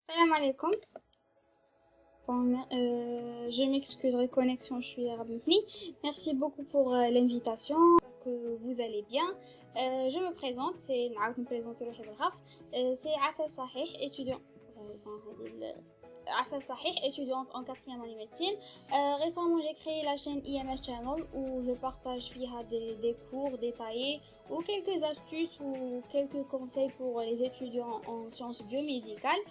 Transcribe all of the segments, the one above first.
Salam alaikum. Bon, je m'excuserai connexion, je suis Rabni. Merci beaucoup pour l'invitation. Que vous allez bien. Je me présente, c'est نعاود نبريزونتي روحي بالغلط. C'est عفاف صحيح, étudiant. Afaf Sahih, étudiante en 4e année médecine. Récemment, j'ai créé la chaîne IMS Channel où je partage des cours détaillés ou quelques astuces ou quelques conseils pour les étudiants en sciences biomédicales.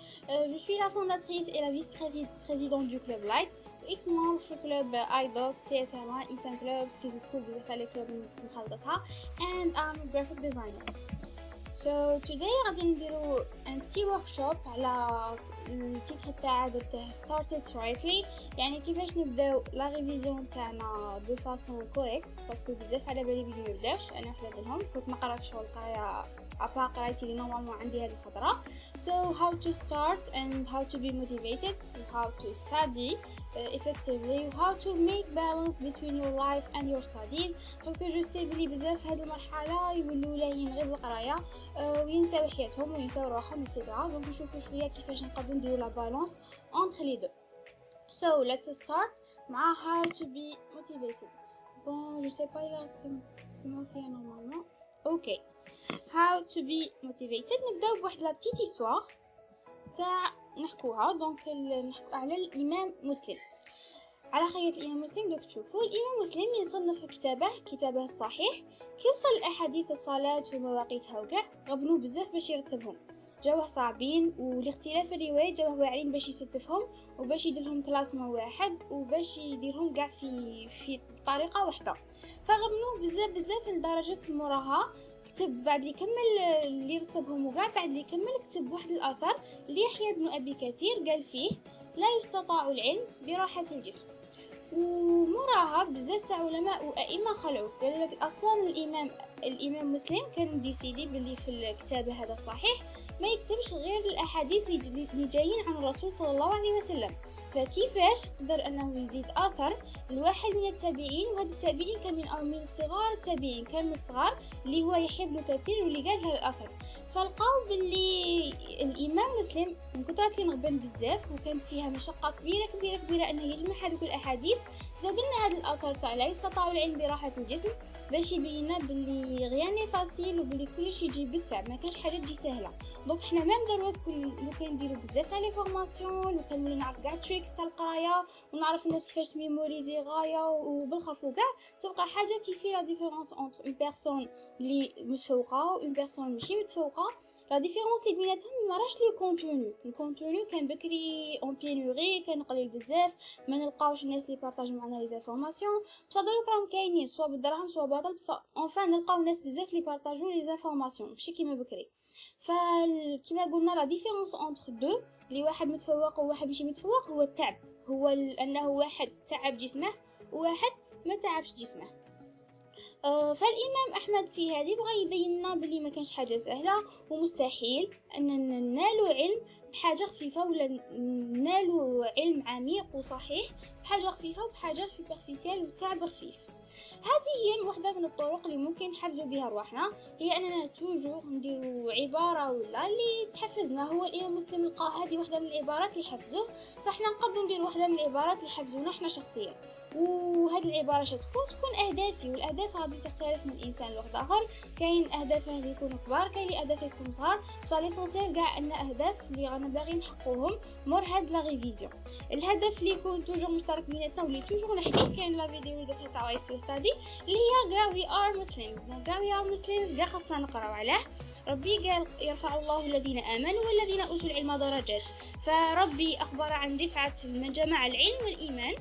Je suis la fondatrice et la vice-présidente du club Light. ex-membre du club IDOC, CSMA, ISAN Club, Skizy School, les clubs and I'm a graphic designer. So today غادي نديرو un petit workshop على التيتر تاعها درته started rightly، يعني كيفاش نبداو لا ريفيزيون تاعنا دو فاسون كوريكت، باسكو بزاف على بالي بلي مبداوش انا وحده منهم كنت نقرا شغل قرايه ابا قرايتي لي نورمالمون عندي هذه الخطره. So how to start and how to be motivated, how to study effectively, how to make balance between your life and your studies، باسكو جو سي بلي بزاف هذه المرحله يولوا لاهين غير بالقرايه وينساو حياتهم وينساو روحهم اكسيتيرا. دونك نشوفوا شويه كيفاش نقدروا نديروا لا بالانس entre les deux. So let's start مع how to be motivated. Bon, je sais pas c'est moi fait normalement. OK. How to be motivated. نبداو بواحد لا petite histoire تاع نحكوها. دونك نحكو على الامام مسلم. على خيط الإمام مسلم دوك تشوفوا الإمام مسلم يصنف كتابه الصحيح كيوصل الأحاديث الصلاة ومواقيتها وكاع غبنوا بزاف باش يرتبهم، جاوه صعبين والاختلاف الرواية جاوه واعرين باش يستفهم وباش يديرهم كلاسمون واحد وباش يديرهم كاع في طريقة واحدة، فغبنوا بزاف لدرجة موراها كتب بعد اللي كمل اللي رتبهم وكاع بعد اللي كمل كتب واحد الأثر ليحيى بن أبي كثير قال فيه لا يستطاع العلم براحة الجسم. ومراها بزاف تاع علماء وائمه خلعوا قال لك اصلا الامام مسلم كان ديسيدي باللي في الكتاب هذا الصحيح ما يكتبش غير الاحاديث اللي جايين عن الرسول صلى الله عليه وسلم، فكيفاش قدر انه يزيد اثر الواحد من التابعين، وهذا التابعين كان من صغار التابعين، كان من الصغار اللي هو يحيى بن كثير واللي قال هذا الاثر. فلقاو باللي الامام مسلم من كثرة اللي نغبن بزاف وكانت فيها مشقه كبيره انه يجمع هذوك الاحاديث، زاد لنا هذا الاثر تاع لا يستطاع العلم براحه الجسم باش يبين لنا باللي غياني فاسيل وباللي كلشي يجي بالتعب، ما كانش حاجه تجي سهله. دونك حنا ميم دروك لو كان نديرو بزاف تاع لي فورماسيون، لو كان نولي نعرف كاع تريكس تاع القرايه ونعرف الناس كيفاش تميموريزي غايه وبالخف وكاع، تبقى حاجه كيفي لا ديفيرونس انتر اون بيرسون اللي متفوقه و اون بيرسون ماشي متفوقه. لا ديفيرونس اللي بيناتهم ما راش لو كونتوني كان بكري اون بينوري كان قليل بزاف، ما نلقاوش الناس اللي بارطاجوا معنا لي انفورماسيون، بصح دروك راهم كاينين سوا بالدراهم سوا باطل، بصح اونفان نلقاو ناس بزاف اللي بارطاجوا لي انفورماسيون ماشي كيما بكري. فكما قلنا لا ديفيرونس انتر دو اللي واحد متفوق وواحد ماشي متفوق هو التعب، هو انه واحد تعب جسمه وواحد ما تعبش جسمه. فالامام احمد في هذه بغى يبين لنا بلي ما كانش حاجه سهله ومستحيل ان ننالوا علم بحاجه خفيفه ولا ننالوا علم عميق وصحيح بحاجه خفيفه وبحاجه سوبرفيسيال وتعب خفيف. هذه هي واحده من الطرق اللي ممكن نحفزوا بها رواحنا، هي اننا توجور نديروا عباره ولا اللي تحفزنا. هو الامام مسلم لقى هذه واحده من العبارات اللي حفزوه، فاحنا نقدروا ندير واحده من العبارات اللي حفزونا احنا شخصيا. وهذه العباره تكون اهدافي، والاهداف غادي تختلف من انسان لواحد اخر، كاين اهدافه اللي يكونوا كبار، كاين اللي اهدافه يكونوا صغار، بصح ليسونسيال كاع ان اهداف اللي رانا باغيين نحققوهم مور هاد لا ريفيزيون. الهدف اللي يكون توجور مشترك بيناتنا واللي توجور نحكي كاين لا فيديو اللي درتها تاع وايس تو ستادي اللي هي كاع وي ار مسلمز. كاع وي ار مسلمز كاع خاصنا نقراو عليه. ربي قال يرفع الله الذين امنوا والذين اوتوا العلم درجات، فربي اخبر عن رفعه من جمع العلم والايمان.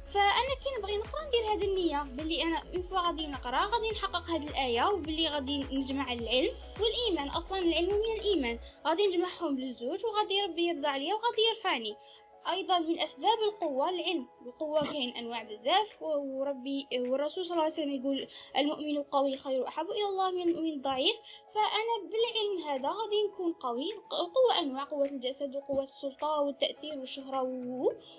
فانا كي نبغي نقرا ندير هذه النيه باللي انا اون فوا غادي نقرا غادي نحقق هذه الايه وباللي غادي نجمع العلم والايمان. اصلا العلم هي الايمان، غادي نجمعهم للزوج وغادي ربي يرضى عليا وغادي يرفعني. ايضا من اسباب القوه العلم. القوه كاين انواع بزاف، وربي والرسول صلى الله عليه وسلم يقول المؤمن القوي خير احب الى الله من المؤمن الضعيف. فانا بالعلم هذا غادي نكون قوي. القوه انواع: قوه الجسد وقوه السلطه والتاثير والشهره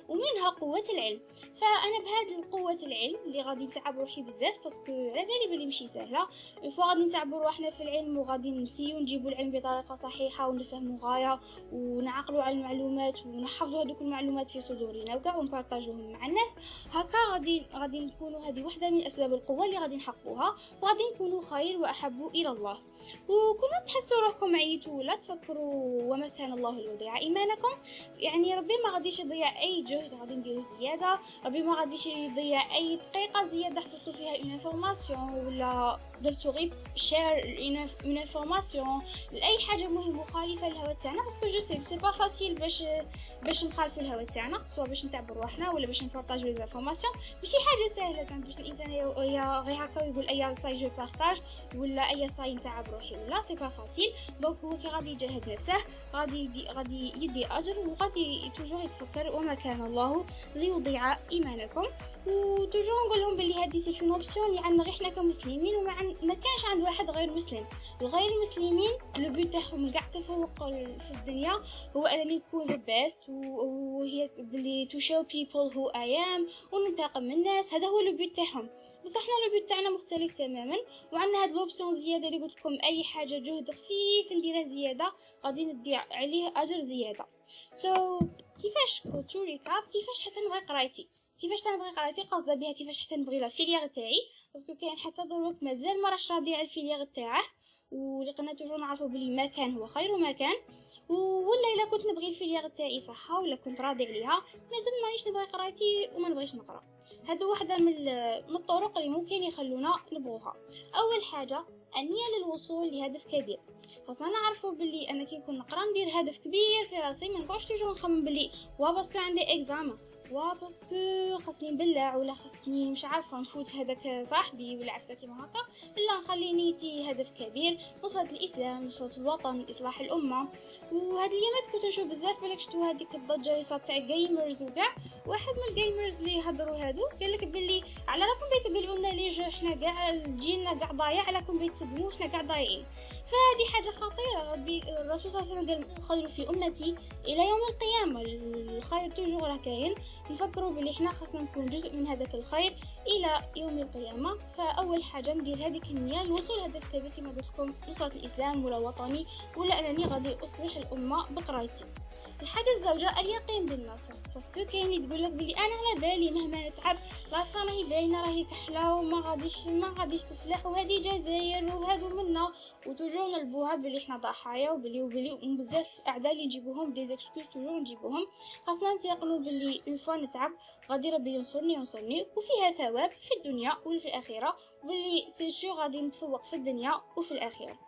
ومنها قوه العلم. فانا بهذه قوه العلم اللي غادي نتعب روحي بزاف، باسكو على بالي بلي ماشي سهله. غادي نتعبوا روحنا في العلم وغادي نسيو نجيبوا العلم بطريقه صحيحه ونفهموا غايه ونعقلوا على المعلومات ونحفظوا هذوك المعلومات في صدورنا وكاع ونبارطاجوهم مع الناس. هكا غادي نكونوا هذه واحده من اسباب القوه اللي غادي نحققوها، وغادي نكونوا خير واحب الى الله. وكل تحسوا روحكم عيتوا ولا تفكروا وما كان الله ليضيع ايمانكم. يعني ربي ما غاديش يضيع اي جهد غادي نديرو زياده، ربي ما غاديش يضيع اي دقيقه زياده حطيتو فيها اون انفورماسيون ولا درتو غير شير اون انفورماسيون لاي حاجه مهمه مخالفه للهوى تاعنا. باسكو جو سي با فاسيل باش نخالفوا الهوى تاعنا، سواء باش نتعبوا روحنا ولا باش نبارطاجيو لي انفورماسيون. ماشي حاجه سهله زعما باش الانسان غير هكا يقول اي ساي جو بارطاج ولا اي ساي نتعب روحي، ولا سي با فاسيل. دونك هو كي غادي يجاهد نفسه غادي يدي اجر، وغادي توجور يتفكر وما كان الله ليضيع ايمانكم. وتوجور نقول لهم بلي هذه سي اون اوبسيون اللي عندنا غير حنا كمسلمين، ما كانش عند واحد غير مسلم. الغير المسلمين لو بوت تاعهم كاع التفوق في الدنيا هو انني نكون ذا بيست، وهي بلي تو شو بيبل هو اي ام، وننتقم من الناس. هذا هو لو بوت تاعهم. بس احنا لو بوت تاعنا مختلف تماما، وعندنا هاد لوبسيون زياده اللي قلت لكم اي حاجه جهد خفيف نديرها زياده غادي ندي عليه اجر زياده. كيفاش تو ريكاب؟ كيفاش حتى نبغي قرايتي؟ كيفاش تنبغي قرايتي قاصده بها كيفاش حتى نبغي لا فيليير تاعي، باسكو كاين حتى دروك مازال ما راش راضي على الفيليير تاعه، ولقنا توجور نعرفوا بلي ما كان هو خير وما كان. ولا الا كنت نبغي الفيليير تاعي صحه ولا كنت راضي عليها مازال مانيش نبغي قرايتي وما نبغيش نقرا. هذا واحده من الطرق اللي ممكن يخلونا نبغوها. اول حاجه النيه للوصول لهدف كبير. خاصنا نعرفوا بلي انا كي نكون نقرا ندير هدف كبير في راسي، ما نبقاش توجور نخمم بلي باسكو عندي اكزامان باسكو خاصني نبلع ولا خاصني مش عارفه نفوت هذاك صاحبي ولا عفسه كيما هكا. لا، نخلي نيتي هدف كبير: نصرة الاسلام، نصرة الوطن، اصلاح الامه. وهاد الايامات كنت نشوف بزاف بالك شفتوا هذيك الضجه اللي صارت تاع جيمرز وكاع. واحد من الجيمرز اللي هضروا هادو قال لك بلي على راكم بيتقلعوا لنا لي جو، حنا كاع جيلنا كاع ضايع، علىكم بيتسبوا حنا كاع ضايعين. فهذه حاجه خطيره. ربي الرسول صلى الله عليه وسلم قال: خير في امتي الى يوم القيامه. الخير توجور راه كاين، نفكروا بلي حنا خاصنا نكون جزء من هذاك الخير الى يوم القيامه. فاول حاجه ندير هذيك النيه الوصول هدف كبير كما قلت لكم: نصره الاسلام ولا وطني، ولا انني غادي اصلح الامه بقرايتي. الحاجه الزوجه اليقين بالنصر، باسكو كاين اللي تقول لك بلي انا على بالي مهما نتعب لا راهي باينه راهي كحله وما غاديش تفلح، وهذه جزائر وهادو منا، وتوجور نلبوها بلي حنا ضحايا وبلي بزاف اعداء اللي نجيبوهم دي زيكسكوز توجور نجيبوهم. خاصنا نتيقنوا بلي اون فوا نتعب غادي ربي ينصرني وفيها ثواب في الدنيا وفي الاخره، وبلي سي سور غادي نتفوق في الدنيا وفي الاخره.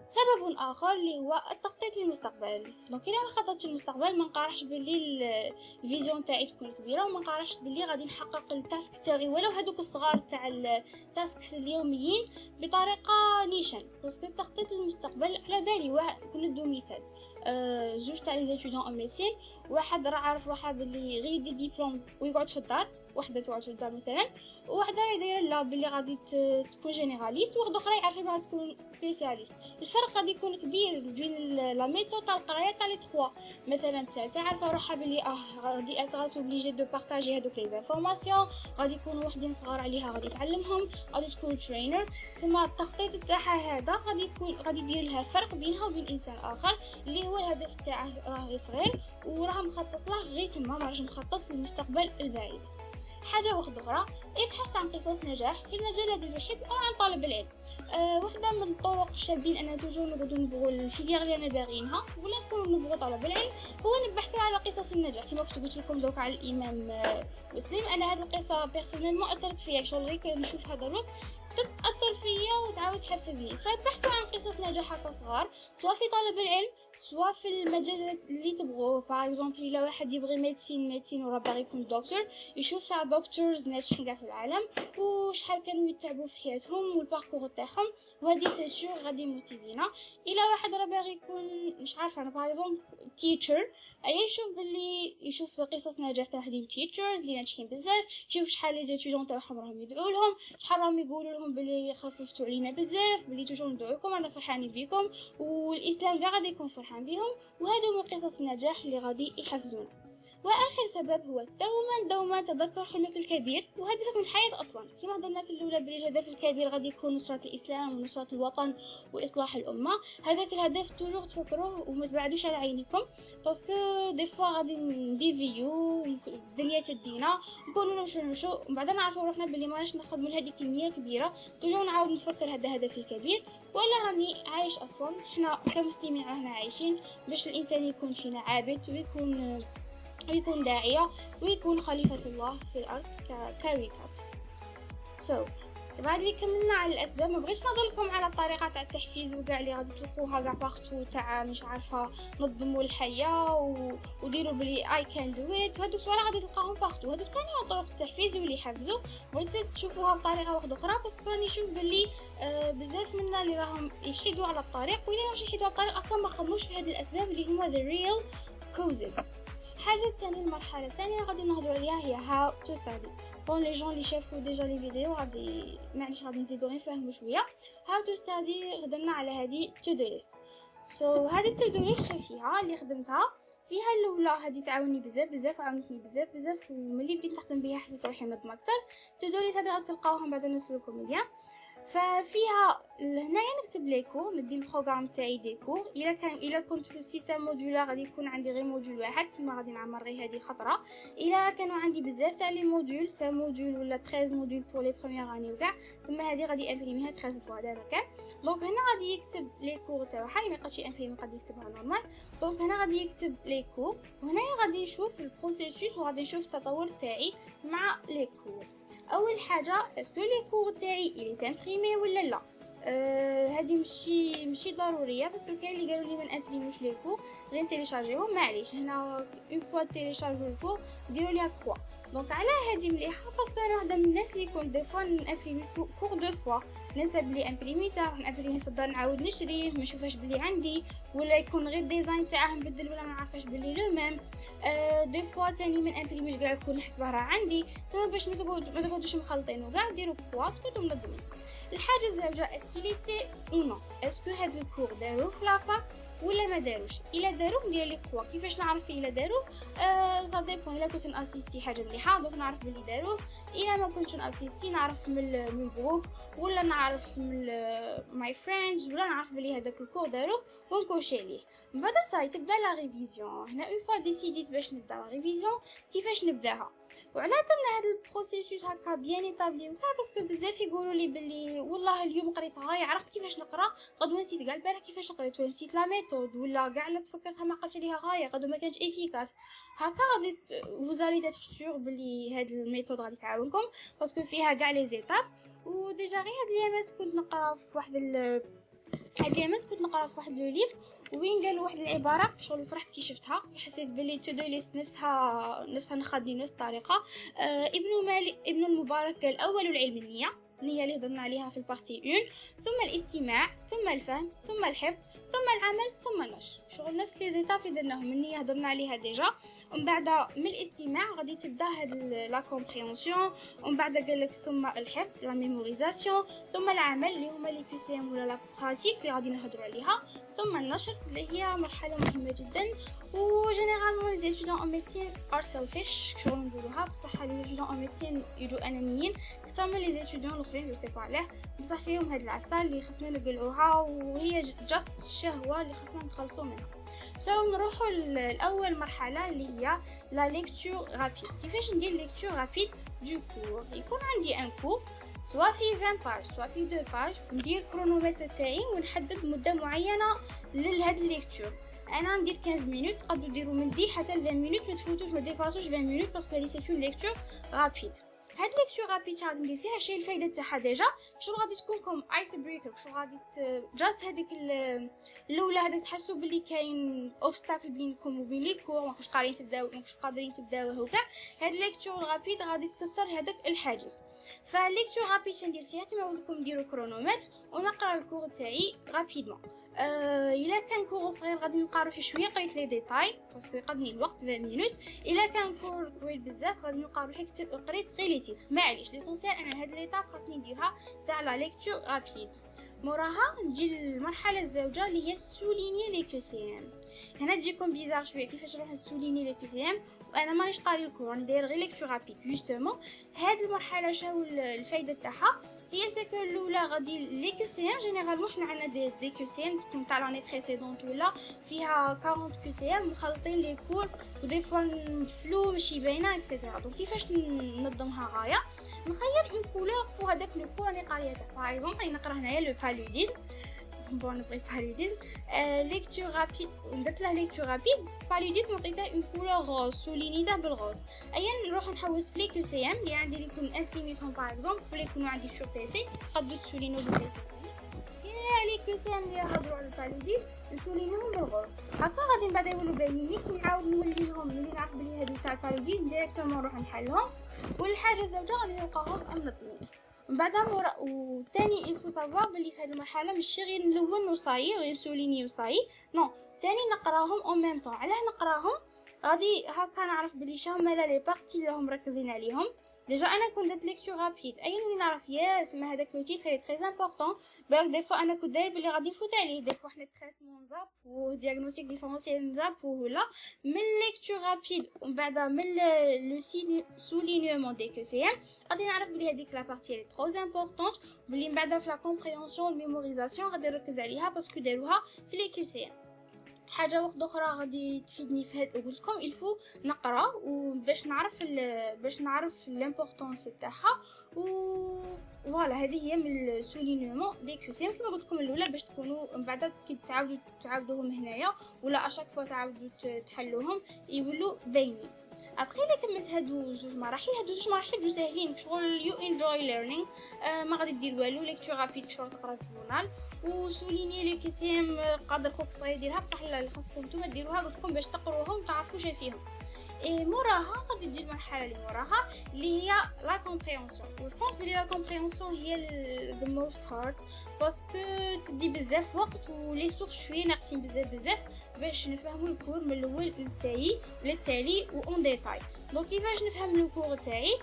سبب اخر اللي هو التخطيط للمستقبل. دونك الا ما خططتش للمستقبل ما نقارحش باللي الفيزيون تاعي تكون كبيره، وما نقارحش باللي غادي نحقق التاسك تاعي ولو هذوك الصغار تاع التاسكس اليوميين بطريقه نيشان. باسكو التخطيط للمستقبل على بالي ندو مثال: زوج تاع لي زيتودون اون ميديسين، واحد راه عارف روحها باللي غير يدي ديبلوم ويقعد في الدار، وحده تقعد في الدار مثلا، وواحده دايره لا باللي غادي تكون جينيراليست، وواحده اخرى عارفه بها تكون سبيسياليست. الفرق غادي يكون كبير بين لا ميثود تاع القرايه تاع لي 3. مثلا الثالثه عارفه روحها باللي غادي اسغات اوبليجي دو بارطاجي هذوك لي انفورماسيون، غادي يكونوا وحدين صغار عليها غادي تعلمهم، غادي تكون ترينر. سما التخطيط تاعها هذا غادي يدير لها فرق بينها وبين انسان اخر اللي هو الهدف تاعه راه صغير وراه مخطط له غير تما، ماراش مخطط للمستقبل البعيد. حاجه واحده اخرى: ابحث عن قصص نجاح في المجال الذي يحب او عن طالب العلم. واحده من الطرق الشابين ان توجور نقعدوا نبغوا الفيليير اللي انا باغينها ولا نكونوا نبغوا طلب العلم، هو نبحثوا على قصص النجاح. كما كنت قلت لكم دوك على الامام مسلم، انا هذه القصه بيرسونيلمون اثرت فيا، شغل غير نشوف هذا الوقت تاثر فيا وتعاود تحفزني. فبحثوا عن قصص نجاح صغار سواء في طلب العلم سواء في المجال اللي تبغوه. باغ اكزومبل الا واحد يبغي ميديسين وراه باغي يكون دكتور، يشوف تاع دكتورز ناجحين كاع في العالم وشحال كانوا يتعبوا في حياتهم والباركور تاعهم، وهذه سي سور غادي موتيفينا. الا واحد راه باغي يكون مش عارفه انا باغ اكزومبل تيتشر، يشوف قصص نجاح تاع هادين تيتشرز اللي ناجحين بزاف، يشوف شحال لي زيتيدون تاعهم راهم يدعوا لهم، شحال راهم يقولوا لهم بلي خففتوا علينا بزاف، بلي توجور ندعوكم انا فرحانين بكم، والاسلام كاع غادي يكون فرحان بهم. وهذو من قصص النجاح اللي غادي يحفزونا. واخر سبب هو دوما تذكر حلمك الكبير وهدفك من الحياه. اصلا كما هضرنا في الاولى بلي الهدف الكبير غادي يكون نصره الاسلام ونصره الوطن واصلاح الامه، هذاك الهدف توجور تفكروه وما تبعدوش على عينيكم، باسكو دي فوا غادي نديفيو الدنيا تدينا نقولوا نمشوا ومن بعد نعرفوا روحنا بلي ماناش نخدموا لهذه كميه كبيره. توجور نعاود نتفكر هذا هدفي الكبير، ولا راني عايش اصلا. احنا كمسلمين رانا عايشين باش الانسان يكون فينا عابد ويكون داعية ويكون خليفة الله في الأرض كركاب. بعد اللي كملنا على الأسباب، ما بغيتش نضلكم على الطريقة تاع التحفيز وكاع اللي غادي تلقوها كاع باغتو تاع مش عارفة نظموا الحياة وديروا بلي I can do it، وهادو الصوالح غادي تلقاهم باغتو. هادو ثاني من طرق التحفيز واللي يحفزوا. بغيت تشوفوها بطريقة واحدة أخرى، باسكو راني نشوف بلي بزاف منا اللي راهم يحيدوا على الطريق، وإلا مش يحيدوا على الطريق أصلا ما خموش في هاد الأسباب اللي هما the real causes. الحاجه الثانيه، المرحله الثانيه غادي نهضروا عليها هي how to study. بون لي جون اللي شافوا ديجا لي فيديو غادي معليش غادي نزيدو نفهموا شويه. how to study هضرنا على هذه to do list. هذه to do list فيها اللي خدمتها فيها الاولى هذه تعاوني بزاف عاونتني بزاف وملي بديت نخدم بها حسيت روحي منظمه اكثر. to do list هذه غادي تلقاوهم بعد نرسل لكم مليان. ففيها هنايا نكتب لي كور، ندي البروغرام تاعي دي كور. الا كنت في السيستم مودولار غادي يكون عندي غير موديول واحد، تما غادي نعمر غير هذه خطره. الا كانوا عندي بزاف تاع لي موديول 5 موديول ولا 13 موديول بور لي بروميير اني وكاع، تما هذه غادي امبريميها 13 فوا دابا كان. دونك هنا غادي يكتب لي كور تاعها، ما يبقاش امبريمي قد يكتبها نورمال. دونك هنا غادي يكتب لي كور، وهنايا غادي نشوف البروسيسوس وغادي نشوف التطور تاعي مع لي كور. اول حاجه اسكو لي كور تاعي الي تامبريمي ولا لا. هذه ماشي ضروريه، باسكو كاين اللي قالوا لي ما نامبريموش لي كور غير نتيليشارجيهم. معليش هنا اون فوا تيليشارجو الكور ديروا ليها 3. دونك على هذه مليحه، باسكو انا وحده من الناس اللي يكون دي فوا نامبريمي كور دو فوا، ننسى بلي امبريميتها نروح نامبريمي في الدار نعاود نشريه ما نشوفهاش بلي عندي، ولا يكون غير ديزاين تاعها نبدل ولا ما نعرفاش بلي لو ميم. دي فوا ثاني من امبريميش كاع يكون نحسبها راه عندي، تما باش ما تقعدوش مخلطين وكاع ديروا 3 تكونوا منظمين. الحاجه الزوجه اسكيليتي او نو، اسكو هاد الكور داروه في لافاك ولا ما داروش. الا داروه ندير لي 3. كيفاش نعرف الا داروه؟ صا ديبون. الا كنت ناسيستي حاجه مليحه دونك نعرف بلي داروه، الا ما كنتش ناسيستي نعرف من الجروب ولا نعرف من ماي فريندز ولا نعرف بلي هذاك الكور داروه ونكوشي ليه. من بعد صاي تبدا لا ريفيزيون. هنا اون فوا ديسيديت باش نبدا لا ريفيزيون كيفاش نبداها. وعلى درنا هذا البروسيسوس هكا بيان ايطابلي وكاع، باسكو بزاف يقولوا لي بلي والله اليوم قريت غاية عرفت كيفاش نقرا، غدوه نسيت كاع البارح كيفاش قريت، ولا نسيت لا ميثود، ولا كاع لا تفكرتها ما عقلتش عليها غاية، غدوه ما كانش افيكاس هكا. غادي فوزالي تيتر سور بلي هاد الميثود غادي تعاونكم، باسكو فيها كاع لي زيتاب. وديجا غير هاد الايامات كنت نقرا في واحد لو ليف وين قالوا واحد العباره شغل فرحت كي شفتها، حسيت بلي تو دو ليست نفسها نخدم نفس الطريقه. ابن المبارك قال اول العلم النيه اللي هضرنا عليها في البارتي 1، ثم الاستماع، ثم الفهم، ثم الحفظ، ثم العمل، ثم النشر. شغل نفس لي زيتاب اللي درناهم. النيه هضرنا عليها ديجا، ومن بعد من الاستماع غادي تبدا هاد لا كومبريهنسيون، ومن بعد قال لك ثم الحفظ لا ميموريزاسيون، ثم العمل اللي هما لي بي سي ام ولا لا براتيك اللي غادي نهضروا عليها، ثم النشر اللي هي مرحله مهمه جدا. وجينيرالمون لي ستودون ان ميديسين ار سيلفيش، شغل نقولوها بصح لي ستودون ان ميديسين يدو انانيين اكثر من لي ستودون الاخرين، جو سي با علاه، بصح فيهم هاد العفسه اللي خصنا نقلعوها وهي جاست الشهوه اللي خصنا نخلصوا منها. نروحوا لاول مرحله اللي هي لا ليكتور رابيد. كيفاش ندير ليكتور رابيد دو كور؟ يكون عندي ان كور سواء في 20 باج سواء في 2 باج، ندير كرونومتر تاعي ونحدد مده معينه لهاد الليكتور. انا ندير 15 مينوت، تقدروا ديروا من 10 حتى ل 20 مينوت، ما تفوتوش ما ديباسوش 20 مينوت، باسكو هذه سي اون ليكتور رابيد. هاد ليكتور رابيد غادي ندير فيها شي الفايده تاعها ديجا شغل غادي تكون كوم ايس بريكر، شغل غادي جاست هذيك الاولى هذاك تحسوا باللي كاين اوبستاكل بينكم وبين الكور ماكوش قادرين تبداو ماكوش قادرين تبداو هكا. هاد ليكتور رابيد غادي تكسر هذاك الحاجز. فليكتور رابيد ندير فيها كيما قلت لكم ديروا كرونومتر ونقرا الكور تاعي رابيدمون. الا كان كور صغير غادي نبقى نروح شويه قريت لي ديتاي باسكو يقضني الوقت 20 مينوت. الا كان كور طويل بزاف غادي نبقى نروح قريت غير لي تيتر معليش. ليسونسيال انا هاد ليطاب خاصني نديرها تاع لا ليكتور رابيد. موراها نجي للمرحله الزوجه اللي هي سوليني لي كوسيام. هنا تجيكم بيزار شويه كيفاش نروح نسوليني لي كوسيام وانا مانيش قاري الكور ندير غير ليكتور رابيد. جوستومون هاد المرحله شنو الفايده تاعها هي سكو الاولى غادي لي كوسيام جينيرالمون حنا عندنا دي كوسيام تاع لاني بريسيدونت ولا فيها 40 كوسيام مخلطين لي كور ودي فوا فلو ماشي باينه اكسيتيرا. دونك كيفاش ننظمها غايه نخير اون كولور بو هذاك لو كور راني قاريته. باغ اكزومبل راني نقرا هنايا لو بالوديزم بون نبغي بالوديزم ليكتور رابيد درت له ليكتور رابيد بالوديزم عطيته اون كولور غوز سولينيته بالغوز. ايا نروح نحوس في لي كوسيام اللي عندي اللي يكون انفينيتهم باغ اكزومبل ولا يكونوا عندي شو بيسي قدرت تسولينو بالبيسي. على كوسيام اللي يهضروا على البالوديزم نسولينوهم بالغوز هكا غادي من بعد يولوا باينين لي. كي نعاود نوليهم ملي نعرف بلي هادو تاع البالوديزم ديريكتومون نروح نحلهم. والحاجه الزوجه غادي نلقاهم منظمين من بعد مورا. وثاني الفو سافوار بلي في هذه المرحله ماشي غير نلون وصاي غير سوليني وصاي نو ثاني نقراهم اون ميم طون. علاه نقراهم غادي هكا نعرف بلي شهما لي بارتي اللي هم مركزين عليهم. ديجا انا كنت درت ليكتور رابيد اي نولي نعرف ياس ما هذاك لو تيتر تري امبورطون. بالك دي فوا انا كنت داير بلي غادي نفوت عليه دي فوا حنا تريتمون زاب و دياغنوستيك ديفيرونسيال زاب ولا من ليكتور رابيد ومن بعد من لو سولينيومون دي كوسيام غادي نعرف بلي هذيك لا بارتي لي تري امبورطونط بلي من بعد في لا كومبريهنسيون الميموريزاسيون غادي نركز عليها باسكو داروها في لي كوسيام. حاجه واحده اخرى غادي تفيدني في هاد قلت لكم الفو نقرا وباش نعرف لامبورطونس تاعها و فوالا هذه هي من السولينيومون دي كوسيام كيما قلت لكم الاولى باش تكونوا من بعد كي تعاودوهم هنايا ولا اشاك فوا تعاودوا تحلوهم يولوا باينين. ابخي الا كملت هادو زوج مراحل بجو ساهلين شغل يو انجوي ليرنينغ. ما غادي دير والو ليكتور رابيد شغل تقرا الجورنال وسوليني لي كيسيم قادر كوك صغير يديرها بصح لا خاصكم نتوما ديروها قلت لكم باش تقروهم تعرفوا شنو فيهم. موراها غادي تجي المرحله اللي موراها اللي هي لا كومبريهنسيون. وجونس بلي لا كومبريهنسيون هي ذا موست هارد باسكو تدي بزاف وقت ولي سورس شويه ناقصين بزاف باش نفهموا الكور من الاول للتالي اون ديتاي. دونك كيفاش نفهم الكور تاعي؟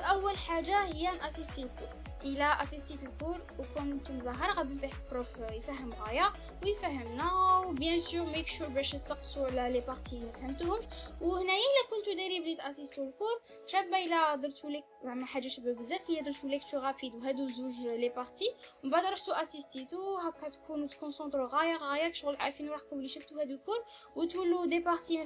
اول حاجه هي ناسيستي الكور. الى اسيستيت الكور وكنت نظهر غادي نفتح بروف يفهم غايه ويفهمنا وبيان سور ميك شور باش تسقسوا على لي بارتي اللي فهمتوهم. وهنايا الا كنتو دايرين بلي تاسيستو الكور شابه الا درتو لك زعما حاجه شابه بزاف هي درتو ليكتور رابيد وهادو زوج لي بارتي ومن بعد رحتو اسيستيتو هكا تكونوا تكونسونطرو غايه شغل عارفين روحكم اللي شفتوا هادو الكور وتولوا دي بارتي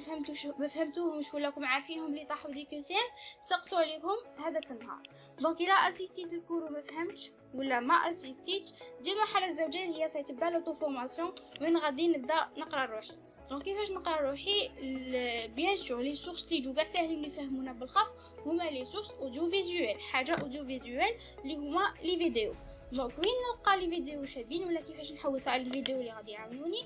ما فهمتوهمش ولاكم عارفينهم اللي طاحوا دي كوسيام تسقسوا عليهم هذاك النهار. دونك الى اسيستيت الكور وما فهمتش ولا ما اسيستيتش دي المرحله الزوجيه اللي هي سيتبدا لوطو فورماسيون وين غادي نبدا نقرا روحي. دونك كيفاش نقرا روحي؟ بيان سور لي سورس اللي جو كاع ساهلين اللي يفهمونا بالخف هما لي سورس اوديو فيزوال. حاجه اوديو فيزوال اللي هما لي فيديو. دونك وين نلقى لي فيديو شابين ولا كيفاش نحوس على الفيديو اللي غادي يعاونوني؟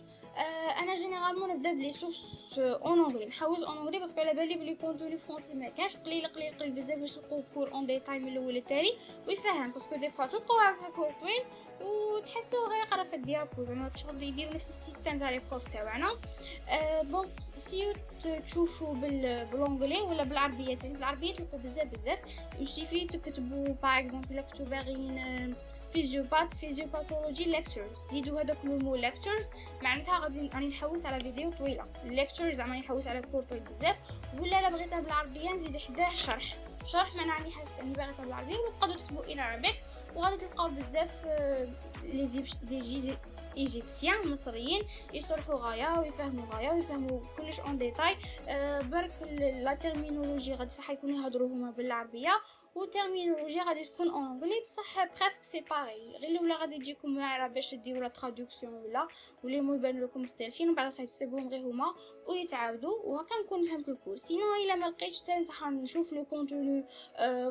انا جينيرالمون نبدا بلي سورس اون انغلي نحوس اون انغلي باسكو على بالي بلي كونتوني فرونسي ما كاش قليل بزاف باش تلقاو كور اون ديتاي من الاول للتالي ويفهم باسكو دي فوا تلقاو هكا كور طويل وتحسوا غير يقرا في الديابو زعما شغل يديروا نفس السيستم تاع لي بروف تاعنا. دونك سيو تشوفوا بالانغلي ولا بالعربيه بالعربيه تلقاو بزاف يشفي تكتبوا باغ اكزومبل كتبوا باغيين فيزيوباثولوجي ليكتشرز زيدوا هذاك المو ليكتشرز معناتها غادي راني نحوس على فيديو طويله. الليكتشر زعما نحوس على كور طويل بزاف ولا لا بغيتها بالعربيه نزيد حداه شرح معناها راني حاسه اني باغيتها بالعربيه وتقدروا تكتبوا ان عربيك وغادي تلقاو بزاف ايجيبسيان مصريين يشرحوا غايه ويفهموا غايه ويفهموا كلش اون ديتاي. برك لا تيرمينولوجي غادي صح يكونوا يهضروا هما بالعربيه وتيرمينولوجي غادي تكون اون انجلي، بصح بريسك سي باغي، غير الاولى غادي تجيكم واعره باش ديروا لا تراديكسيون ولا ولي مو يبان لكم مختلفين، ومن بعد صح تسيبوهم غير هما ويتعاودوا وهكا نكون فهمت الكورس. سينو الا ما لقيتش تنصح نشوف لو كونتوني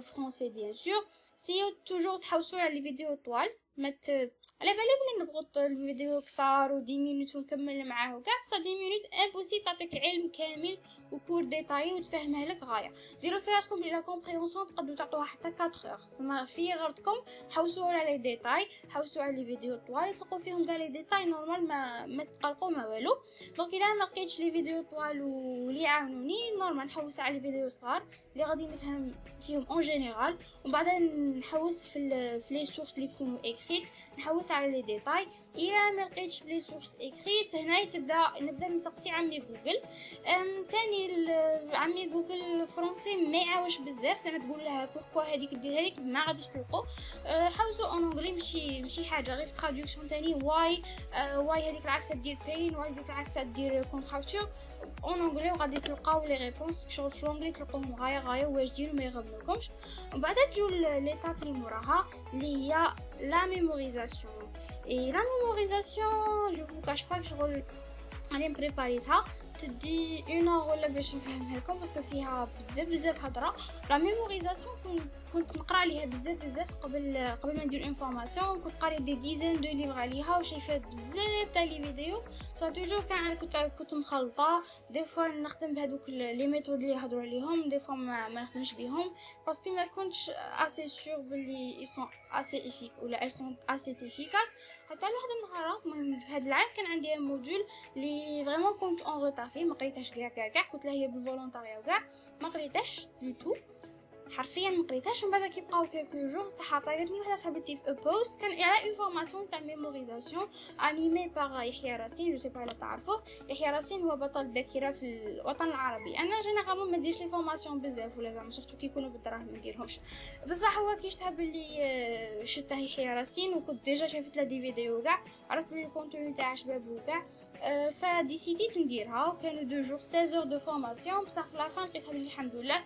فرونسي بيان سور. سيو توجور تحوسوا على لي فيديو طوال، ما على بالي بلي نضغط الفيديو قصار و 10 مينوت ونكمل معاه وكاع، بصح 10 مينوت امبوسيبل تعطيك علم كامل وكور ديتاي وتفهمها لك غايه. ديروا في راسكم بلي لا كومبريونسيون تقدروا تعطوها حتى 4 اور، سما في غرضكم حوسوا على لي ديتاي، حوسوا على لي فيديو طوال تلقوا فيهم كاع لي ديتاي نورمال، ما تقلقوا ما والو. دونك الا ما لقيتش لي فيديو طوال واللي يعاونوني نورمال نحوس على لي فيديو صغار اللي غادي نفهم فيهم اون جينيرال، وبعدين نحوس في لي سورس اللي يكونوا اكريت، نحوس على لي ديتاي. الا ما لقيتش لي سورس اكريت هنا نبدا نسقسي عمي جوجل. ثاني عمي جوجل فرونسي ما يعاوش بزاف، زعما تقول لها بوركوا هذيك دير هذيك ما غاديش تلقوا. حوسوا اون انجلي ماشي حاجه غير في تراديكسيون ثاني، واي هذيك العفسه دير بين، واي هذيك العفسه دير كونتراكتور اون انجلي، وغادي تلقاو لي ريبونس شغل في الانجلي تلقاوهم غايه واجدين وما يغبنوكمش. ومن بعد تجو ليطاب اللي موراها اللي هي لا ميموريزاسيون. Et la mémorisation, je vous cache pas que غادي نبريباريتها تدي 1 اور ولا باش نفهمها لكم، باسكو فيها بزاف هضره. لا ميموريزاسيون كنت نقرا عليها بزاف قبل ما ندير انفورماسيون، كنت قاري دي ديزين دو ليفر عليها وشايفه بزاف تاع لي فيديو، توجور كنت مخلطه. دي فوا نخدم بهذوك لي ميثود اللي يهضروا عليهم، دي فوا ما نخدمش بهم باسكو ما كنتش اسي سور بلي اي سون اسي افيك ولا اي سون اسي افيكاس. حتى لواحد النهارات في هذا العام كان عندي ان موديول اللي فريمون كنت اون روتار فيه، ما قريتهاش كاع كنت لا هي بالفولونتاريا وكاع ما قريتهاش دو تو، حرفيا ما قريتهاش. من بعد كيبقاو كيلكو جور صح عطاتني واحده صاحبتي في بوست كان على اون فورماسيون تاع ميموريزاسيون انيمي باغ يحيى راسين. جو سي با الا تعرفوه، يحيى راسين هو بطل الذاكره في الوطن العربي. انا جينيرالمون ما نديرش لي فورماسيون بزاف ولا زعما سورتو كي يكونوا بالدراهم ما نديرهمش، بصح هو كي شتها باللي شتها يحيى راسين وكنت ديجا شافت لا دي فيديو كاع، عرفت بلي الكونتوني تاعها شباب وكاع، فديسيديت نديرها. وكانوا 2 جور 16 اور دو فورماسيون، بصح في لافان لقيتها بلي الحمد لله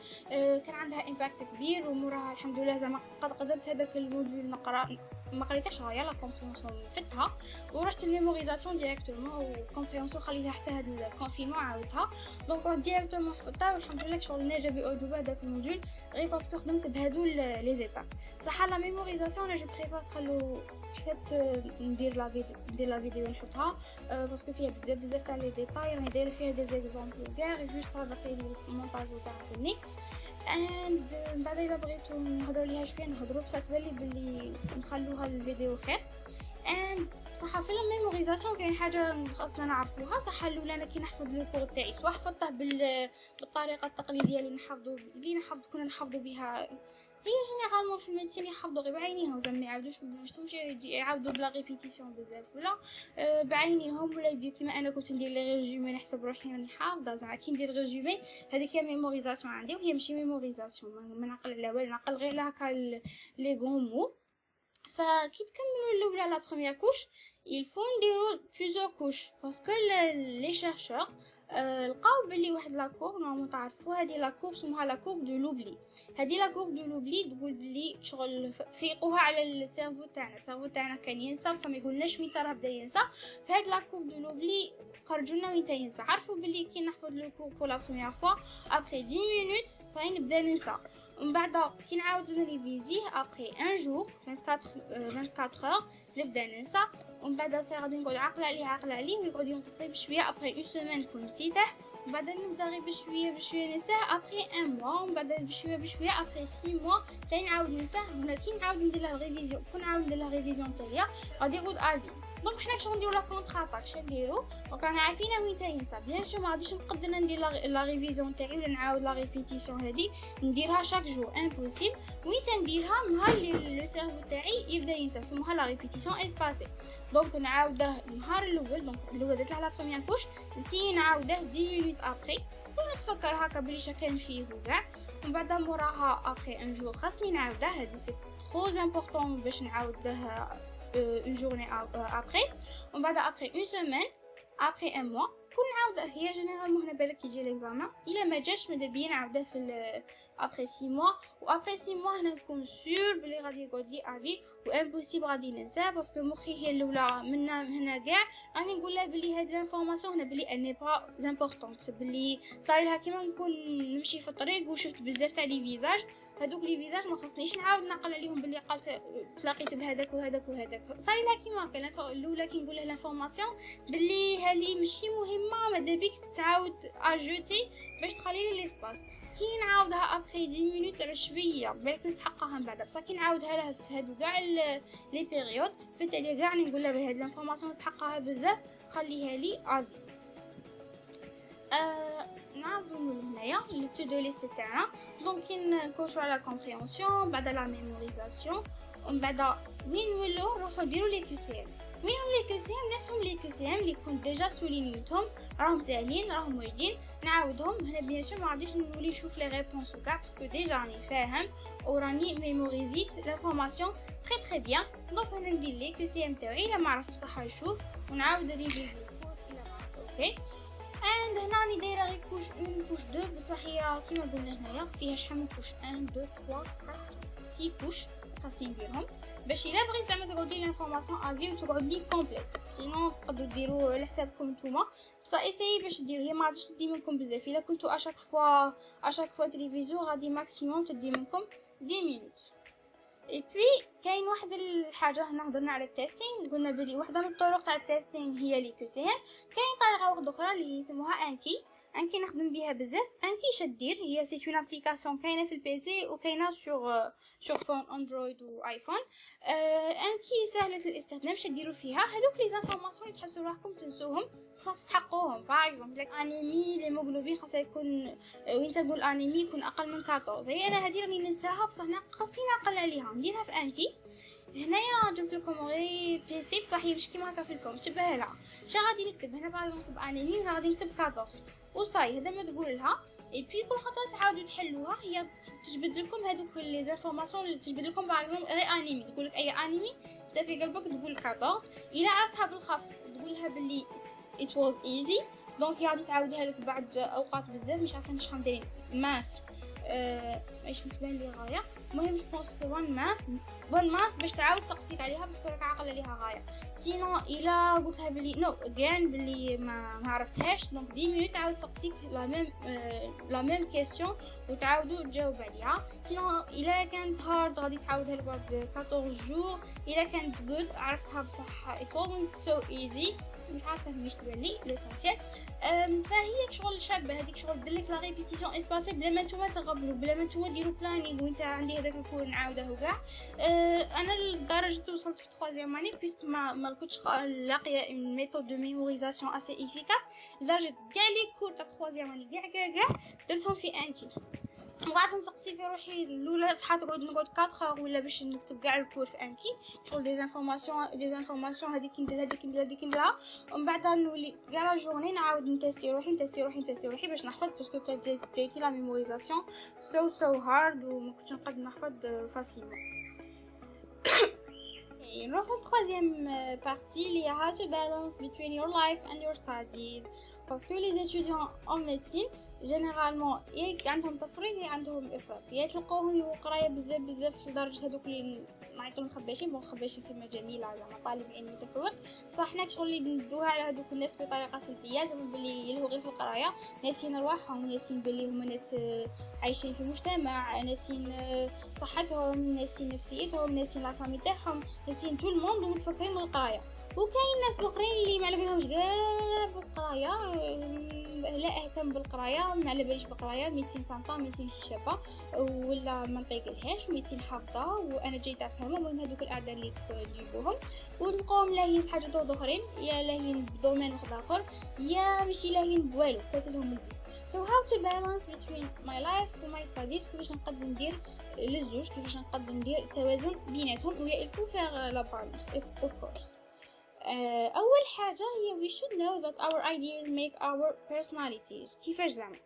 كان عندها امباكت كبير، وموراها الحمد لله زعما قدرت هذاك الموديول نقرا. ما قريتهاش غير لا كومبريونسيون فتها ورحت الميموريزاسيون ديريكتومون، وكومبريونسيون خليتها حتى هذا الكونفينمون عاودتها. دونك رحت ديريكتومون حفظتها والحمد لله شغل ناجا باعجوبه هذاك الموديول، غير باسكو خدمت بهادو لي زيتاب. صح لا ميموريزاسيون انا جو بريفير تخلو حتى ندير لا فيديو نحطها باسكو فيها بزاف تاع لي ديتاي، راني دايره فيها دي زيكزامبل كاع جوست هذاك المونتاج تاعها. اند من بعد الا بغيتو نهضروا ليها شويه نهضروا، بصح تبان لي بلي نخلوها الفيديو خير. اند صح في الميموريزاسيون كاين حاجه خاصنا نعرفوها. صح الاولى انا كي نحفظ لو كور تاعي سواء حفظته بالطريقه التقليديه اللي كنا نحفظوا بها، هي جينيرالمون في الميديسين يحفظوا غير بعينيهم، زعما ما يعاودوش باش يعاودوا بلا ريبيتيسيون بزاف ولا بعينيهم، ولا يدير كيما انا كنت ندير لي ريزومي نحسب روحي راني حافظه. زعما كي ندير ريزومي هذيك هي ميموريزاسيون عندي، وهي ماشي ميموريزاسيون، ما نعقل على والو، نعقل غير هكا لي غون مو. فكي تكملوا الاولى لا بروميير كوش il faut نديرو plusieurs couches باسكو لي شيرشور لقاو بلي واحد لا كور نورمال تعرفوا هذه لا كور اسمها لا كور دو لوبلي. هذه لا كور دو لوبلي تقول بلي شغل فيقوها على السيرفو تاعنا، السيرفو تاعنا كان ينسى بصح ما يقولناش وين راه بدا ينسى. فهاد لا كور دو لوبلي خرجوا لنا وين ينسى. عرفوا بلي كي نحفظ لو كور بور لا بروميير فوا ابري 10 مينوت صاي نبدا ننسى، ومن بعد كي نعاود نريفيزيه ابري ان جور 24 اور نبدا ننسى، ومن بعد صاي غادي نقعد عاقله عليه ويقعد ينقص لي بشويه ابري اون سيمين كون نسيته، ومن بعد نبدا غير بشويه ننساه ابري ان موا، ومن بعد بشويه ابري 6 موا تاني نعاود ننساه. كي نعاود ندير لا ريفيزيون كون نعاود ندير لا ريفيزيون تاعي غادي يعود افي. دونك حنا كش نديرو لا كونطر اتاك شنو نديرو؟ دونك رانا عارفين وين ينسى بيان سور، ما غاديش نقدر ندير لا ريفيزيون تاعي ولا نعاود لا ريبيتيسيون هذه نديرها شاك جور امبوسيبل. وين تنديرها نهار اللي لو سيرفو تاعي يبدا ينسى سموها لا ريبيتيسيون اسباسي. دونك نعاوده النهار الاول، دونك الاول درت على بروميير كوش نسي نعاوده 10 مينوت ابري ونتفكر هكا بلي شكان فيه وكاع، ومن بعد موراها ابري ان جور خاصني نعاوده. هذه سي ترو امبورطون باش نعاوده une journée après ومن بعد après une semaine après un mois كون نعاود هي جينيرالمون هنا بالك يجي ليكزامان الا ما جاش ماذا بيا نعاودها في après 6 mois و après 6 mois هنا نكون سور بلي غادي يقعد لي افي و امبوسيبل غادي ننساه باسكو مخي هي الاولى من هنا كاع راني نقول لها بلي هاد لانفورماسيون هنا بلي اني با امبورطونت بلي صار لها كيما نكون نمشي في الطريق وشفت بزاف تاع لي فيزاج هذوك لي فيزاج ما خصنيش نعاود نعقل عليهم بلي قالت تلاقيت بهذاك وهذاك وهذاك صار لها كيما هكا الاولى كي نقول لها لانفورماسيون بلي هذه ماشي مهمه ماذا بيك تعاود اجوتي باش تخلي لي ليسباس كي نعاودها ابري 10 مينوت على شويه بالك نستحقها من بعد بصح كي نعاودها لها في هادو كاع لي بيريود في التالي كاع نقول لها بهاد لانفورماسيون نستحقها بزاف خليها لي افي نعاودو هنايا لو تو دو ليست تاعنا دونك نكوشو على كومبريهنسيون بعد لا ميموريزاسيون ومن بعد وين نولو نروحو نديرو لي كيو سي ام وين لي كيو سي ام نفسهم لي كيو سي ام اللي كنت ديجا سولينيتهم راهم ساهلين راهم واجدين نعاودهم هنا بيان سور ما غاديش نولي نشوف لي ريبونس وكاع باسكو ديجا راني فاهم وراني ميموريزيت لافورماسيون تري تري بيان دونك هنا ندير لي كيو سي ام تاعي الا ما عرفتش صح نشوف ونعاود ريفيو الا ما عرفت اوكي اند هنا راني دايره غير كوش 1 كوش 2 بصح هي كيما قلنا هنايا فيها شحال من كوش 1 2 3 4 6 كوش خاصني نديرهم باش الا بغيت زعما تقعد لي لانفورماسيون افي وتقعد لي كومبليت سينو تقدروا ديروا على حسابكم نتوما بصح ايسايي باش ديروا هي ما غاديش تدي منكم بزاف الا كنتو اشاك فوا تلفزيون غادي ماكسيموم تدي منكم 10 مينوت اي بي كاين واحد الحاجه هنا هضرنا على التيستينغ قلنا بلي واحده من الطرق تاع التيستينغ هي لي كوسين كاين طريقه واحده اخرى اللي يسموها انكي نخدم بها بزاف انكي شدير هي سي اون ابليكاسيون كاينه في البيسي وكاينه سور فون اندرويد وايفون انكي سهله الاستخدام شديروا فيها هذوك لي زانفورماسيون اللي تحسوا راكم تنسوهم خاص تحققوهم باغ اكزومبل انيمي ليموغلوبين خاص يكون وين تقول انيمي يكون اقل من 14 هي انا هذه راني ننساها بصح خاصني نعقل عليها نديرها في انكي هنايا جبت لكم غير بيسي بصح هي مش كيما هكا في الفورم تشبه لها شا غادي نكتب هنا باغ نكتب انيمي ولا غادي نكتب 14 وصاي هذا ما تقول لها اي بي كل خطره تعاودوا تحلوها هي تجبد لكم هذوك لي زانفورماسيون تجبد لكم باغ غير انيمي تقول لك اي انيمي انت في قلبك تقول 14 الا عرفتها بالخف تقول لها باللي it was easy دونك هي غادي تعاودها لك بعد اوقات بزاف مش عارفه شحال ندير ماث ايش متبان لي غايه المهم جو بونس وان ماث باش تعاود تقصيك عليها باسكو راك عاقل عليها غايه سينو الا قلتها بلي نو كان بلي ما عرفتهاش دونك 10 مينوت تعاود تقصيك لا ميم كيسيون وتعاودوا تجاوب عليها سينو الا كانت هارد غادي تعاودها لك بعد 14 جور الا كانت جود عرفتها بصح it wasn't so easy مش عارفه مش تبان لي ليسونسيال فهي شغل شابه هذيك شغل دير لا ريبيتيسيون اسباسي بلا ما نتوما تغبلوا بلا ما نتوما ديروا بلانينغ وانت عندي هذاك الكور نعاوده وكاع انا لدرجه وصلت في 3 اني بيست ما كنتش لاقيه اون ميثود دو ميموريزاسيون اسي افيكاس لدرجه كاع لي كور تاع 3 اني كاع درتهم في انكي وقعدت نسقسي في روحي الاولى صحات نقعد 4 ولا باش نكتب كاع الكور في انكي شغل دي زانفورماسيون هذيك نديرها ومن بعد نولي كاع لا جورني نعاود نتيستي روحي باش نحفظ باسكو كانت جايتي لا ميموريزاسيون سو هارد وما كنتش نقدر نحفظ فاسيلمون نروحو للتروازيام بارتي اللي هي how to balance between your life and your studies باسكو لي étudiants en médecine جينيرالمون ياك عندهم تفريط يا عندهم افراط يا تلقاوهم يقراو بزاف لدرجه هذوك اللي نعيطوا خباشين خباشين كلمه جميله زعما طالب علم متفوق بصح حنا شغل اللي ندوها على هذوك الناس بطريقه سلبيه زعما بلي يلهوا غير في القرايه ناسين رواحهم ناسين بلي هما ناس عايشين في مجتمع ناسين صحتهم ناسين نفسيتهم ناسين لا فامي تاعهم ناسين تو الموند ومتفكرين بالقرايه وكاين ناس الاخرين اللي ما على بالهمش كاع بالقرايه لا اهتم بالقرايه ما على باليش بالقرايه 200 سنطه 200 ماشي شابه ولا ما نطيقلهاش 200 حافظه وانا جاي افهمها المهم هذوك الاعداء اللي تجيبوهم وتلقاهم لاهين بحاجه اخرين يا لاهين بدومين واحد اخر يا ماشي لاهين بوالو كاتلهم البيت so how to balance between my life و my studies كيفاش نقدر ندير للزوج كيفاش نقدر ندير التوازن بيناتهم ويا il faut faire la balance of course اول حاجه هي we should know that our ideas make our personalities كيفاش زعما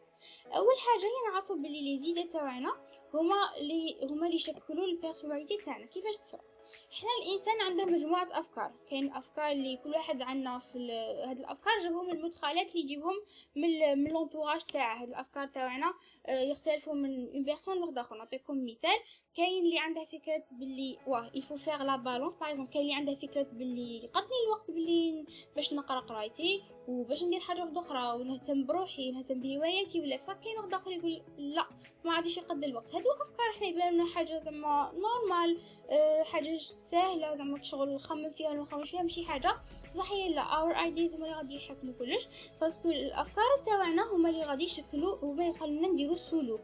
اول حاجه هي نعرفوا بلي لي زيدة تاعنا هما اللي يشكلوا البيرسوناليتي تاعنا كيفاش تصرا احنا الانسان عنده مجموعه افكار. كاين افكار اللي كل واحد عندنا في هاد الافكار جابهم المدخلات اللي يجيبهم من لونطوراج تاعه. هاد الافكار تاعنا يختلفوا من اون بيرسون لوحده اخرى. نعطيكم مثال: كاين اللي عنده فكره باللي واه يفو فيغ لا بالونس باغ اكزومبل. كاين اللي عنده فكره باللي يقضي الوقت باللي باش نقرا قرايتي وباش ندير حاجه وحده اخرى ونهتم بروحي نهتم بهواياتي ولا بصح. كاين واحد اخر يقول لا ما عادش يقضي الوقت. هادو افكار احنا يبان لنا حاجه زعما نورمال، حاجه سهله زعما شغل نخمم فيها ولا ما نخممش فيها ماشي حاجه بصح هي لا اور ايديز هما اللي غادي يحكموا كلش. باسكو الافكار تاعنا هما اللي غادي يشكلوا هما يخلونا نديروا سلوك.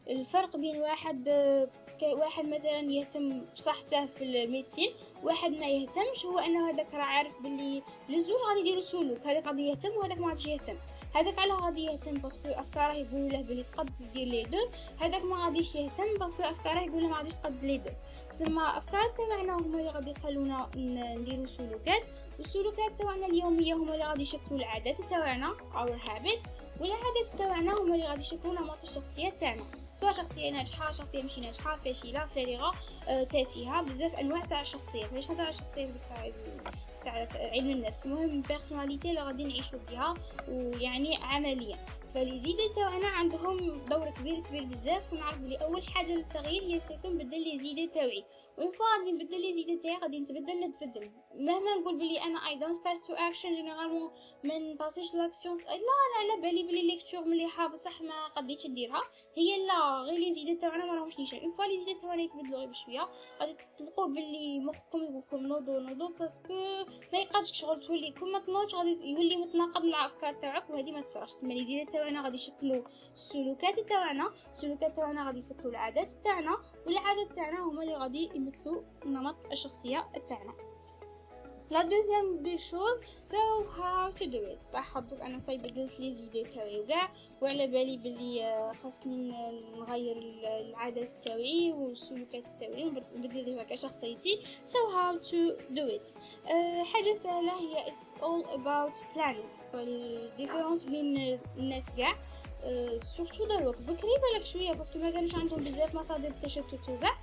الفرق بين واحد مثلا يهتم بصحته في الميديسين واحد ما يهتمش هو انه هذاك راه عارف باللي للزوج غادي يديروا سلوك. هذاك غادي يهتم وهذاك ما غاديش يهتم. هذاك علاه غادي يهتم باسكو افكاره يقولوا له بلي تقد دير لي دو. هذاك ما غاديش يهتم باسكو افكاره يقول له ما غاديش تقد لي دو. تسمى افكار تاعنا هما اللي غادي يخلونا نديروا سلوكات، والسلوكات تاعنا اليوميه هما اللي غادي يشكلوا العادات تاعنا our habits، والعادات تاعنا هما اللي غادي يشكلوا نمط الشخصيه تاعنا، سواء شخصيه ناجحه شخصيه ماشي ناجحه فاشله فارغه تافهه. بزاف انواع تاع الشخصيه. باش نهضر على الشخصيه تاع علم النفس المهم بيرسوناليتي اللي غادي نعيشوا بها ويعني عمليا. فاليزيدي تاعنا عندهم دور كبير بزاف. ونعرف بلي اول حاجه للتغيير هي سيكون نبدل لي زيدي تاعي. وين فوا غادي نبدل لي زيدي تاعي غادي نتبدل. مهما نقول بلي انا اي دونت باس تو اكشن جينيرالمون ما نباسيش لاكسيون لا على بالي بلي ليكتور مليحه بصح ما قديتش نديرها. هي لا غير لي زيدي تاعنا ما راهمش نيشان. اون فوا لي زيدي تاعنا يتبدلوا غير بشويه غادي تلقوا بلي مخكم يقولكم نوضو باسكو ما يقادش شغل تولي كل ما تنوض غادي يولي متناقض مع الافكار تاعك وهذه ما تصيرش. تسمى لي زيدي تاعنا غادي يشكلوا السلوكات تاعنا غادي يشكلوا العادات تاعنا، والعادات تاعنا هما اللي غادي يمثلوا نمط الشخصيه تاعنا. لا دوزيام دي شوز سو هاو تو دو ات. صح دوك انا صاي بدلت لي زيدي تاعي وكاع وعلى بالي بلي خاصني نغير العادات تاعي والسلوكات تاعي ونبدل ديجا كشخصيتي. سو هاو تو دو ات حاجه سهله. هي it's all about planning. الديفيرونس بين الناس كاع سورتو دروك بكري بالك شويه باسكو ما كانوش عندهم بزاف مصادر التشتت وكاع،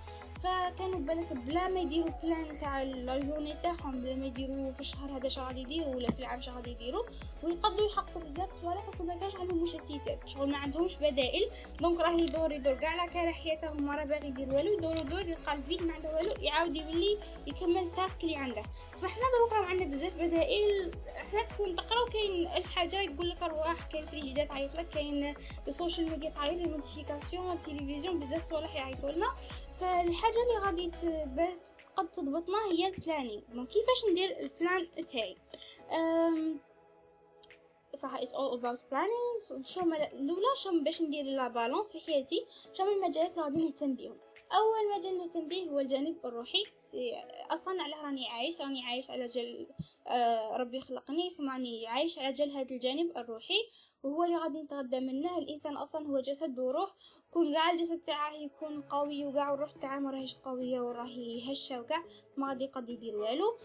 فكانوا بالك بلا ما يديروا بلان تاع لا جورني تاعهم بلا ما يديروا في الشهر هذا شنو غادي يديروا ولا في العام شنو غادي يديروا ويقدروا يحققوا بزاف صوالح باسكو ما كانش عندهم مشتتات شغل ما عندهمش بدائل. دونك راه يدور كاع لا كاره حياتهم ما راه باغي يدير والو يدور يلقى الفيد ما عنده والو يعاود يولي يكمل التاسك اللي عنده. بصح حنا دروك راه عندنا بزاف بدائل. حنا تكون تقراو كاين الف حاجه يقول لك رواح كاين فريجيدات تعيط لك كاين السوشيال ميديا تعيط لي نوتيفيكاسيون التلفزيون بزاف صوالح يعيطوا لنا. فالحاجه اللي غادي قد تضبطنا هي البلانينغ. دونك كيفاش ندير البلان تاعي صح it's all about planning. شو باش ندير لا بالانس في حياتي شو المجالات اللي غادي نهتم بهم. اول مجال نهتم به هو الجانب الروحي. اصلا على راني عايش على جل ربي خلقني سمعني عايش على جل هذا الجانب الروحي وهو اللي غادي نتغذى منه. الانسان اصلا هو جسد وروح. كون كاع الجسد تاعه يكون قوي وكاع الروح تاعه ما راهيش قويه وراهي هشه وكاع ما غادي يدير والو.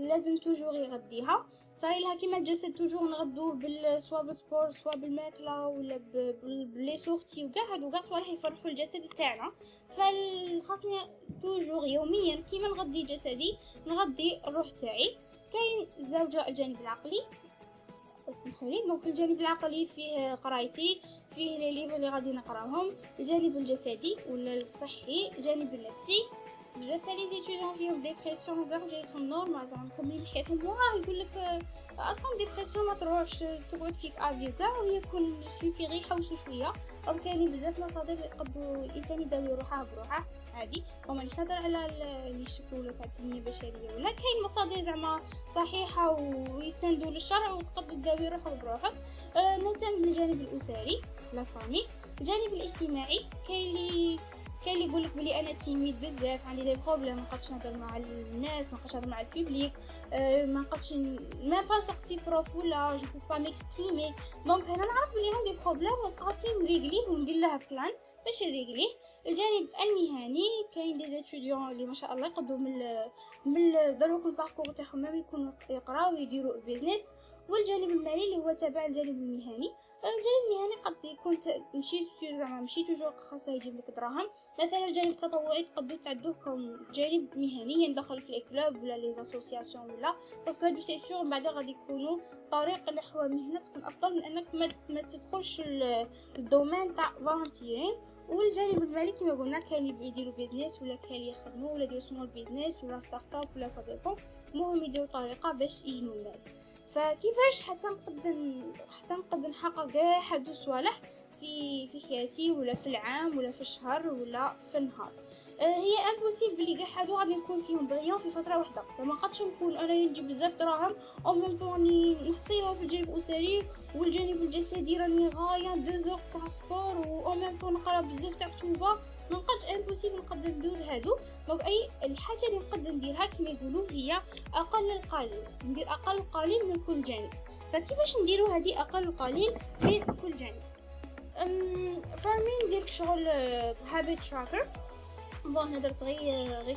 لازم توجور يغديها. صار لها كيما الجسد توجور نغدوه سواء بالسبور سواء بالماكله ولا بلي سورتي وكاع هادو كاع صوالح يفرحوا الجسد تاعنا. فخاصني توجور يوميا كيما نغدي جسدي نغدي الروح تاعي. كاين الزوجه الجانب العقلي اسمحوا لي. دونك الجانب العقلي فيه قرايتي فيه لي ليفر اللي غادي نقراهم. الجانب الجسدي ولا الصحي الجانب النفسي بزاف تاع لي زيتيديون فيهم ديبرسيون وكاع جايتهم نورمال زعما مكملين حياتهم يقول لك اصلا ديبرسيون ما تروحش تقعد فيك افيو كاع وهي يكون سوفي غير يحوسوا شويه. راهم كاينين بزاف مصادر يقدروا الانسان يداوي روحه بروحه عادي. ومانيش نهضر على لي شكل تاع التنميه البشريه ولا كاين مصادر زعما صحيحه ويستندوا للشرع وتقدر تداوي روحك بروحك. نهتم بالجانب الاسري لا فامي. الجانب الاجتماعي كاين اللي يقولك بلي انا تيميد بزاف عندي دي بروبليم ما نقدش نهضر مع الناس ما نقدش نهضر مع البوبليك ما نقدش ما نسقسي بروف ولا جو با ميكسبريمي. دونك انا نعرف بلي عندي بروبليم وخاصني نريغليه وندير لها بلان باش نريقليه. الجانب المهني كاين دي ستوديون اللي ما شاء الله يقدوا من دروك الباركور تاعهم ما يكونوا يقراو ويديروا بيزنس. والجانب المالي اللي هو تابع الجانب المهني. الجانب المهني قد يكون ماشي سير زعما ماشي توجور خاصه يجيب لك دراهم. مثلا الجانب التطوعي تقدروا تعدوه كم جانب مهني، يعني داخل في الكلوب ولا لي اسوسياسيون ولا باسكو هادو سي سيغ بعد غادي يكونوا طريق نحو مهنه تكون افضل من انك ما تدخلش الدومين تاع فولونتيرين. والجانب المالي كما قلنا كاين اللي يديروا بيزنس ولا كاين اللي يخدموا ولا يديروا سمول بيزنس ولا ستارت اب ولا صديقهم، المهم يديروا طريقه باش يجنوا المال. فكيفاش حتى نقدر نحقق كاع هادو الصوالح في حياتي ولا في العام ولا في الشهر ولا في النهار؟ هي امبوسيبل بلي كاع هادو غادي نكون فيهم بريون في فتره واحده. فما قدش نكون انا نجيب بزاف دراهم او ميم طون راني نحصيلها في الجانب الاسري والجانب الجسدي راني غايه 2 زور تاع سبور او ميم طون نقرا بزاف تاع كتوبه. ما نقدش امبوسيبل نقدر ندير هادو. دونك اي الحاجه اللي نقدر نديرها كما يقولوا هي اقل القليل، ندير اقل القليل من كل جانب. فكيفاش نديروا هذه اقل القليل من كل جانب؟ فارمي ندير شغل هابيت تراكر. بون هدرت غير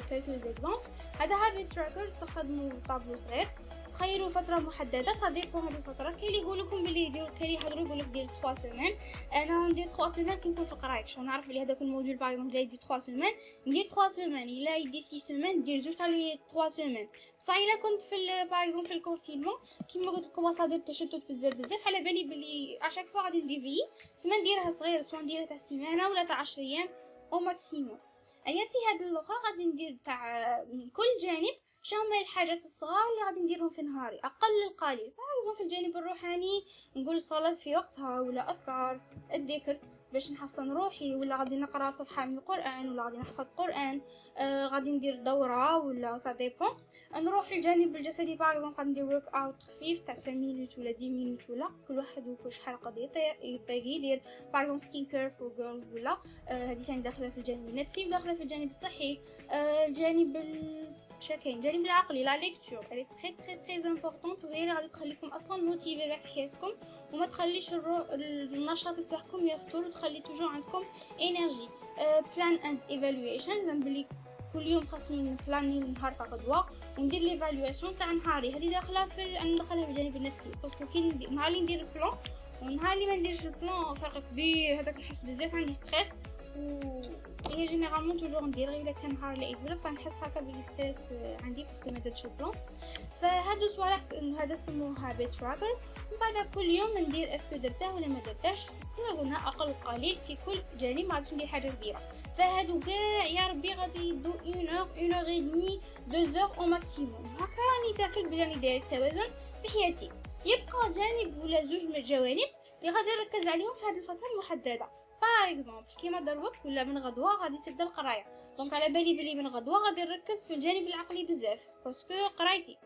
كالكو زيكزامبل. هذا هابيت تراكر تخدموا طابلو صغير، تخيلوا فتره محدده صديقكم. هذه الفتره كاين اللي يقول لكم بلي يديروا، كاين اللي يحضروا يقول لك دير 3 سيمين. انا ندير 3 سيمين كي نكون في القرايه، شو نعرف بلي هذاك الموجود باغ اكزومبل يدير 3 سيمين ندير 3 سيمين، الا يدي 6 سيمين ندير زوج تاع لي 3 سيمين. بصح الا كنت في باغ اكزومبل في الكونفينمون كيما قلت لكم صادر تشتت بزاف على بالي بلي اشاك فوا غادي نديفي سما نديرها صغير، سواء نديرها تاع سيمانه ولا تاع 10 ايام او ماكسيموم. ايا في هذه الاخرى غادي ندير تاع من كل جانب شامل الحاجات الصغار اللي غادي نديرهم في نهاري اقل القليل. باغ في الجانب الروحاني نقول الصلاه في وقتها ولا اذكار الذكر باش نحصن روحي، ولا غادي نقرا صفحه من القران ولا غادي نحفظ قران. غادي ندير دوره ولا سا ديبون. نروح للجانب الجسدي باغ اكزومبل غادي ندير ورك اوت خفيف تاع 5 مينوت ولا 10 مينوت، ولا كل واحد وكل شحال قد يطيق يدير. باغ اكزومبل سكين كير فور جيرلز ولا هذه ثاني داخله في الجانب النفسي وداخله في الجانب الصحي. الجانب كاين الجانب العقلي لا ليكتور الي تري امبورطونط، وهي اللي غادي تخليكم اصلا موتيفي كاع في حياتكم وما تخليش النشاط تاعكم يفتر وتخلي توجور عندكم انرجي. بلان اند ايفالويشن، بلي كل يوم خاصني نبلاني النهار تاع غدوه وندير ليفالواسيون تاع نهاري. هذه داخله في ندخلها في الجانب النفسي، باسكو كي نهار اللي ندير البلان ونهار اللي ما نديرش البلان فرق كبير. هذاك نحس بزاف عندي ستريس، هي جينيرالمون توجور ندير غير الا كان نهار لقيت بلا بصح نحس هكا بالستريس عندي باسكو ما درتش البلان. فهادو صوالح هذا سموه هابيت تراكر. ومن بعد كل يوم ندير اسكو درته ولا ما درتش، كما قلنا اقل قليل في كل جانب، ما غاديش ندير حاجه كبيره. فهادو كاع يا ربي غادي يدو 1 اور 1 اور اي دمي 2 اور او ماكسيموم. هكا راني تاكل بلي راني داير التوازن في حياتي. يبقى جانب ولا زوج من الجوانب اللي غادي نركز عليهم في هذه الفتره المحدده. باغ اكزومبل كيما دروك ولا من غدوه غادي تبدا القرايه، دونك على بالي بلي من غدوه غادي نركز في الجانب العقلي بزاف باسكو قرايتي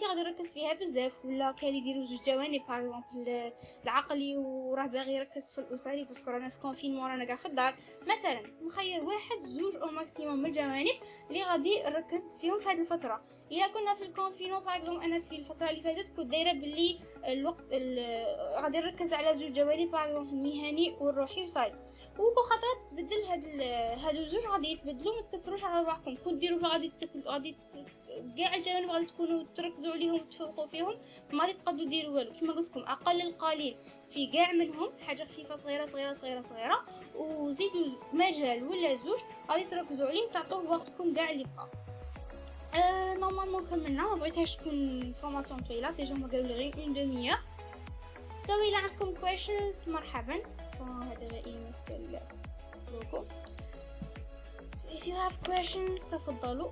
غادي نركز فيها بزاف. ولا كاين اللي يديروا زوج جوانب باغ اكزومبل العقلي وراه باغي يركز في الاسري باسكو رانا في كونفينمون رانا كاع في الدار. مثلا نخير واحد زوج او ماكسيموم من الجوانب اللي غادي نركز فيهم في هذه الفتره. الا كنا في الكونفينمون باغ اكزومبل انا في الفتره اللي فاتت كنت دايره باللي الوقت غادي نركز على زوج جوانب باغ اكزومبل المهني والروحي وصاي. وكل خطره تتبدل هادو زوج غادي يتبدلوا، ما تكثروش على روحكم. كون ديروا غادي كاع الجوانب غادي تكونوا تركزوا عليهم وتفوقوا فيهم، ما غادي تقدروا ديروا والو. كما قلت لكم اقل القليل في كاع منهم، حاجه خفيفه صغيره صغيره صغيره صغيره، وزيدوا مجال ولا زوج غادي تركزوا عليه وتعطوه وقتكم كاع اللي بقى. نورمالمون كملنا، ما بغيتهاش تكون فورماسيون طويله، ديجا هما قالوا لي غير 1 دمية. الا عندكم questions مرحبا. هذا غير يمثل لكم. if you have questions تفضلوا.